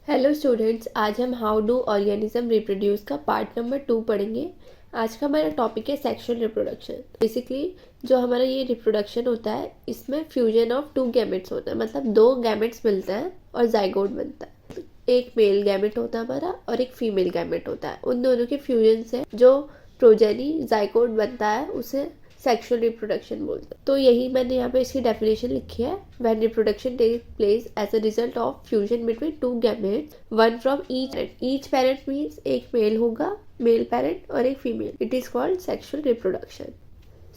Hello students, आज हम how do organism reproduce का पार्ट नंबर 2 पढ़ेंगे। आज का हमारा टॉपिक है सेक्सुअल रिप्रोडक्शन। बेसिकली जो हमारा ये रिप्रोडक्शन होता है इसमें फ्यूजन ऑफ टू गैमेट्स होता है, मतलब दो गैमेट्स मिलते हैं और जाइगोट बनता है। एक मेल गैमेट होता है हमारा और एक फीमेल गैमेट होता है। उन दोनों के फ्यूजन से जो प्रोजेनी जाइगोट बनता है उसे सेक्सुअल रिप्रोडक्शन बोलते हैं। तो यही मैंने यहाँ पे इसकी डेफिनेशन लिखी है। When reproduction take place as a result of fusion between two gametes, one from each parent means एक मेल होगा, मेल पेरेंट, और एक female, it is called sexual reproduction.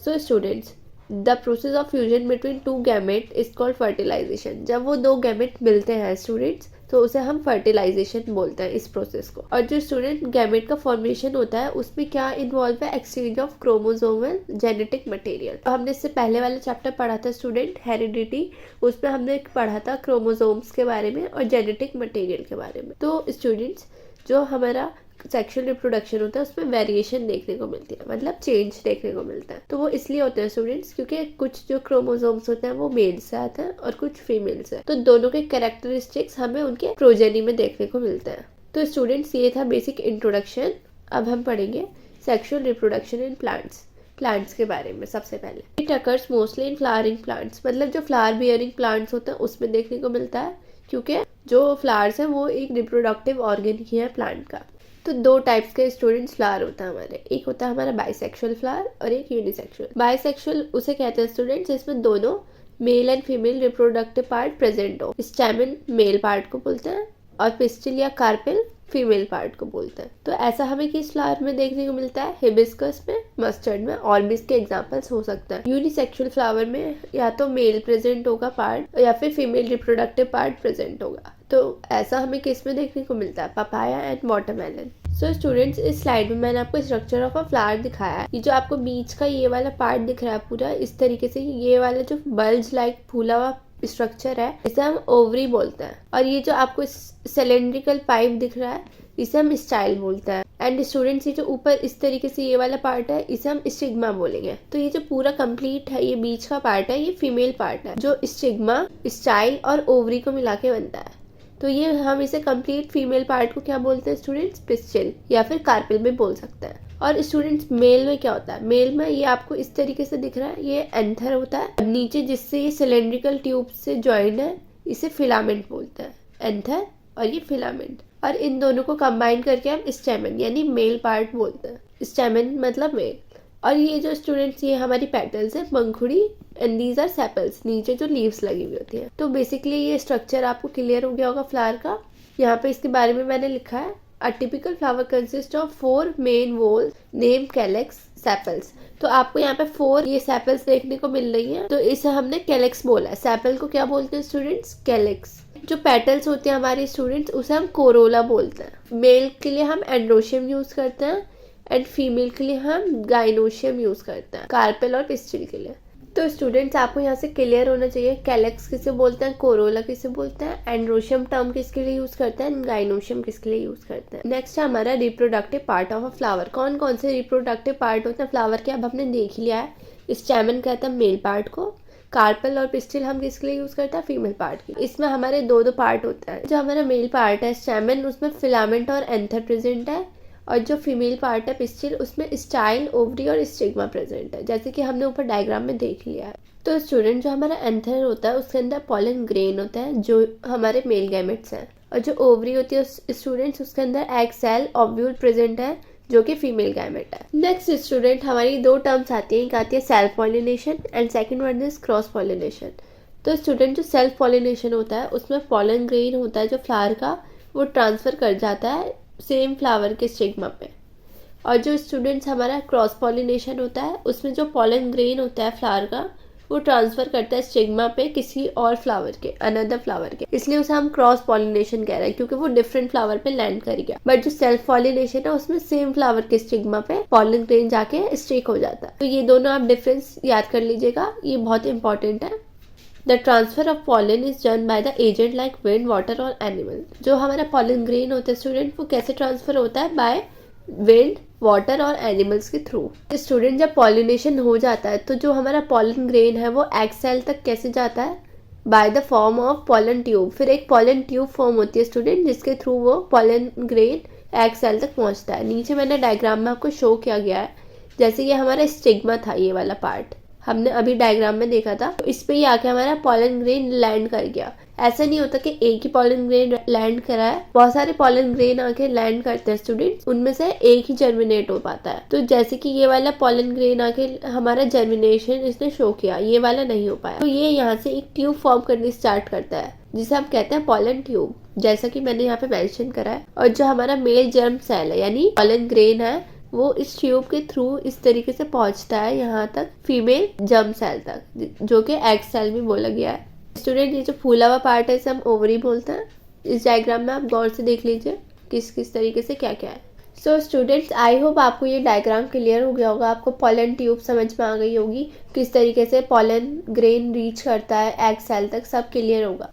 So students, the process of fusion between two gamete is called fertilisation. जब वो दो gamete मिलते हैं students तो उसे हम फर्टिलाइजेशन बोलते हैं इस प्रोसेस को। और जो स्टूडेंट गैमेट का फॉर्मेशन होता है उसमें क्या इन्वॉल्व है? Exchange of chromosomal genetic material. तो हमने इससे पहले वाला चैप्टर पढ़ा था स्टूडेंट, हेरिडिटी। उसमें हमने पढ़ा था क्रोमोसोम्स के बारे में और जेनेटिक मटेरियल के बारे में। तो स्टूडेंट्स, जो हमारा सेक्सुअल रिप्रोडक्शन होता है उसमें वेरिएशन देखने को मिलती है, मतलब चेंज देखने को मिलता है। तो वो इसलिए होते हैं स्टूडेंट्स क्योंकि कुछ जो क्रोमोसोम्स होते हैं वो मेल से आते हैं और कुछ फीमेल से। तो दोनों के कैरेक्टरिस्टिक्स हमें उनके प्रोजेनी में देखने को मिलते हैं। तो स्टूडेंट्स, ये था बेसिक इंट्रोडक्शन। अब हम पढ़ेंगे सेक्सुअल रिप्रोडक्शन इन प्लांट्स के बारे में। सबसे पहले it occurs mostly in flowering plants, मतलब जो फ्लावर बियरिंग प्लांट्स होते हैं उसमें देखने को मिलता है, क्योंकि जो फ्लावर्स हैं वो एक रिप्रोडक्टिव ऑर्गन ही है प्लांट का। तो दो टाइप्स के स्टूडेंट्स फ्लावर होता है हमारे। एक होता है हमारा बाइसेक्सुअल फ्लावर और एक यूनिसेक्सुअल। बाइसेक्सुअल उसे कहते हैं स्टूडेंट्स जिसमें दोनों male and female reproductive part present हो। स्टैमेन मेल पार्ट को बोलते हैं और पिस्टिल या कार्पेल फीमेल पार्ट को बोलते हैं। तो ऐसा हमें किस फ्लावर में देखने को मिलता है? हिबिस्कस में, मस्टर्ड में, और भी इसके एग्जांपल्स हो सकता है। यूनिसेक्सुअल फ्लावर में या तो मेल प्रेजेंट होगा पार्ट या फिर फीमेल रिप्रोडक्टिव पार्ट प्रेजेंट होगा। तो ऐसा हमें किस में देखने को मिलता है? Papaya and watermelon. So students, इस स्लाइड में मैंने आपको स्ट्रक्चर ऑफ अ फ्लावर दिखाया है। ये जो आपको बीच का ये वाला पार्ट दिख रहा है पूरा इस तरीके से, ये वाला जो बल्ज लाइक फूला हुआ स्ट्रक्चर है इसे हम ओवरी बोलते हैं। और ये जो आपको सिलेंड्रिकल पाइप दिख रहा है इसे हम स्टाइल बोलते हैं। एंड स्टूडेंट्स, ये जो ऊपर इस तरीके से ये वाला पार्ट है इसे हम स्टिग्मा बोलेंगे। तो ये जो पूरा कंप्लीट है, ये बीच का पार्ट है, ये फीमेल पार्ट है जो स्टिग्मा, स्टाइल और ओवरी को मिला के बनता है। तो ये हम इसे कंप्लीट फीमेल पार्ट को क्या बोलते हैं स्टूडेंट्स? पिस्टिल या फिर कार्पेल भी बोल सकते हैं। और स्टूडेंट्स, मेल में क्या होता है? मेल में ये आपको इस तरीके से दिख रहा है, ये एंथर होता है। नीचे जिससे ये सिलेंड्रिकल ट्यूब से ज्वाइन है इसे फिलामेंट बोलते हैं। एंथर और ये फिलामेंट, और इन दोनों को कंबाइन करके हम स्टेमन यानी मेल पार्ट बोलते हैं। स्टेमन मतलब मेल। और ये जो स्टूडेंट्स, ये हमारी पेटल्स है, पंखुड़ी, एंड दीज आर सेपल्स, नीचे जो लीव्स लगी हुई होती है। तो बेसिकली ये स्ट्रक्चर आपको क्लियर हो गया होगा फ्लावर का। यहाँ पे इसके बारे में मैंने लिखा है, a typical flower consist of 4 main whorls name calyx sepals. तो आपको यहाँ पे 4 ये सेपल्स देखने को मिल रही हैं, तो इसे हमने कैलेक्स बोला है। सेपल को क्या बोलते हैं स्टूडेंट्स? कैलेक्स। जो पेटल्स होते हैं हमारे स्टूडेंट्स उसे हम कोरोला बोलते हैं। मेल के लिए हम एंड्रोशियम यूज करते हैं एंड फीमेल के लिए हम गाइनोशियम यूज करते हैं, कार्पेल और पिस्टिल के लिए। तो स्टूडेंट्स, आपको यहाँ से क्लियर होना चाहिए कैलेक्स किसे बोलते हैं, कोरोला किसे बोलते हैं, एंड्रोशियम टर्म किसके लिए यूज करते हैं, गाइनोशियम किसके लिए यूज करते हैं। नेक्स्ट है हमारा reproductive part of a flower. कौन कौन से रिप्रोडक्टिव पार्ट होते हैं फ्लावर के? अब हमने देख लिया है। स्टैमेन कहता है मेल पार्ट को, कार्पेल और पिस्टिल हम किसके लिए यूज करते हैं? फीमेल पार्ट की। इसमें हमारे दो पार्ट होता है। जो हमारा मेल पार्ट है स्टैमेन, उसमें फिलामेंट और एंथर प्रेजेंट है, और जो फीमेल पार्ट है पिस्टिल, उसमें स्टाइल, ओवरी और स्टिग्मा प्रेजेंट है, जैसे कि हमने ऊपर डायग्राम में देख लिया है। तो स्टूडेंट, जो हमारा एंथर होता है उसके अंदर पॉलन ग्रेन होता है जो हमारे मेल गैमेट्स हैं, और जो ओवरी होती है स्टूडेंट्स उसके अंदर एग सेल, ओव्यूल प्रेजेंट है जो कि फीमेल गैमेट है। नेक्स्ट स्टूडेंट, हमारी दो टर्म्स आती है, एक आती है self pollination and second one is cross pollination. तो स्टूडेंट, जो सेल्फ पॉलिनेशन होता है उसमें पॉलन ग्रेन होता है जो फ्लावर का, वो ट्रांसफर कर जाता है सेम फ्लावर के स्टिग्मा पे। और जो स्टूडेंट्स हमारा क्रॉस पॉलिनेशन होता है उसमें जो पॉलन ग्रेन होता है फ्लावर का वो ट्रांसफर करता है स्टिग्मा पे किसी और फ्लावर के, अनदर फ्लावर के, इसलिए उसे हम क्रॉस पॉलिनेशन कह रहे हैं क्योंकि वो डिफरेंट फ्लावर पे लैंड कर गया। बट जो सेल्फ पॉलिनेशन है उसमें सेम फ्लावर के स्टिग्मा पे पॉलन ग्रेन जाके स्टिक हो जाता है। तो ये दोनों आप डिफरेंस याद कर लीजिएगा, ये बहुत इंपॉर्टेंट है। The transfer of pollen is done by the agent like wind, water और एनिमल। जो हमारा पॉलन ग्रेन होता है स्टूडेंट, वो कैसे ट्रांसफर होता है? बाय विंड, वाटर और एनिमल्स के थ्रू। स्टूडेंट, जब पॉलिनेशन हो जाता है तो जो हमारा पॉलन ग्रेन है वो एग सेल तक कैसे जाता है? By the form of pollen tube. फिर एक पॉलन ट्यूब फॉर्म होती है स्टूडेंट, जिसके थ्रू वो पॉलन ग्रेन एग सेल तक पहुंचता है। नीचे मैंने डायग्राम में आपको शो किया गया है, जैसे ये हमारा स्टिग्मा था, ये वाला पार्ट हमने अभी डायग्राम में देखा था, तो इस पे ही आके हमारा पॉलन ग्रेन लैंड कर गया। ऐसा नहीं होता कि एक ही पॉलन ग्रेन लैंड करा है, बहुत सारे पॉलन ग्रेन आके लैंड करते हैं स्टूडेंट्स, उनमें से एक ही जर्मिनेट हो पाता है। तो जैसे कि ये वाला पॉलन ग्रेन आके हमारा जर्मिनेशन इसने शो किया, ये वाला नहीं हो पाया, तो ये यहाँ से एक ट्यूब फॉर्म करनी स्टार्ट करता है, जिसे हम कहते हैं पॉलन ट्यूब, जैसा कि मैंने यहाँ पे मेंशन करा है। और जो हमारा मेल जर्म सेल है यानी पॉलन ग्रेन है, वो इस ट्यूब के थ्रू इस तरीके से पहुंचता है यहाँ तक फीमेल जर्म सेल तक, जो कि एग सेल भी बोला गया है। स्टूडेंट ये जो फूला हुआ पार्ट है इसे हम ओवरी बोलते हैं। इस डायग्राम में आप गौर से देख लीजिए किस किस तरीके से क्या क्या है। सो स्टूडेंट्स, आई होप आपको ये डायग्राम क्लियर हो गया होगा, आपको पॉलन ट्यूब समझ में आ गई होगी, किस तरीके से पॉलन ग्रेन रीच करता है एग सेल तक, सब क्लियर होगा।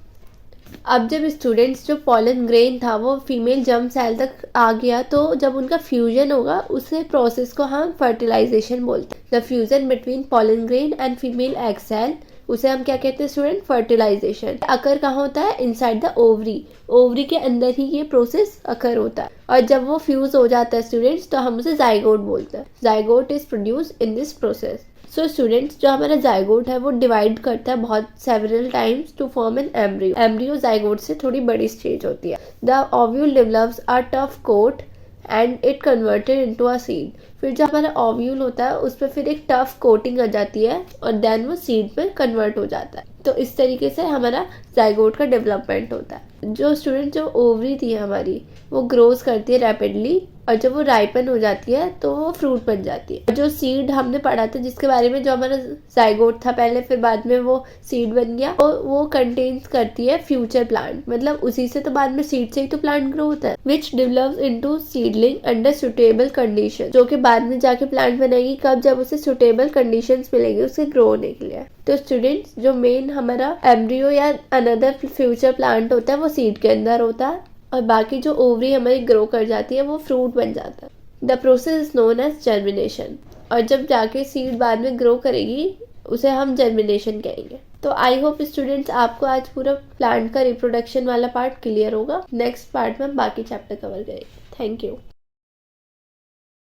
अब जब स्टूडेंट्स जो पॉलन ग्रेन था वो फीमेल जर्म सेल तक आ गया, तो जब उनका फ्यूजन होगा उसे प्रोसेस को हम फर्टिलाइजेशन बोलते हैं। The fusion between pollen grain and female egg cell, उसे हम क्या कहते हैं स्टूडेंट? फर्टिलाइजेशन। अकर कहाँ होता है? Inside the ovary. ओवरी के अंदर ही ये प्रोसेस अकर होता है, और जब वो फ्यूज हो जाता है स्टूडेंट्स, तो हम उसे जाइगोट बोलते हैं। Zygote is produce in this process. So students, जो हमारा जाइगोट है वो डिवाइड करता है बहुत several times to form an embryo. Embryo zygote से थोड़ी बड़ी स्टेज होती है। The ovule develops a tough coat and it converted into a seed. फिर जो हमारा ओव्यूल होता है उस पर फिर एक टफ कोटिंग आ जाती है और देन वो सीड में कन्वर्ट हो जाता है। तो इस तरीके से हमारा जाइगोट का डेवलपमेंट होता है। जो स्टूडेंट जो ओवरी थी हमारी, वो ग्रोज करती है रैपिडली, और जब वो राइपन हो जाती है तो वो फ्रूट बन जाती है। जो सीड हमने पढ़ा था जिसके बारे में, जो हमारा जाइगोट था पहले, फिर बाद में वो सीड बन गया, वो कंटेन्स करती है फ्यूचर प्लांट। मतलब उसी से तो बाद में सीड से ही तो प्लांट ग्रो होता है, which develops into seedling under suitable condition, जो कि बाद में जाके प्लांट बनेगी कब? जब उसे सुटेबल कंडीशंस मिलेगी उसके ग्रो होने के लिए। तो स्टूडेंट्स, जो मेन हमारा एम्ब्रियो या अनदर फ्यूचर प्लांट होता है वो सीड के अंदर होता है, और बाकी जो ओवरी हमारी ग्रो कर जाती है वो फ्रूट बन जाता है। The process is known as germination. और जब जाके सीड बाद में ग्रो करेगी उसे हम जर्मिनेशन कहेंगे। तो आई होप स्टूडेंट्स आपको आज पूरा प्लांट का रिप्रोडक्शन वाला पार्ट क्लियर होगा। नेक्स्ट पार्ट में हम बाकी चैप्टर कवर करेंगे। Thank you.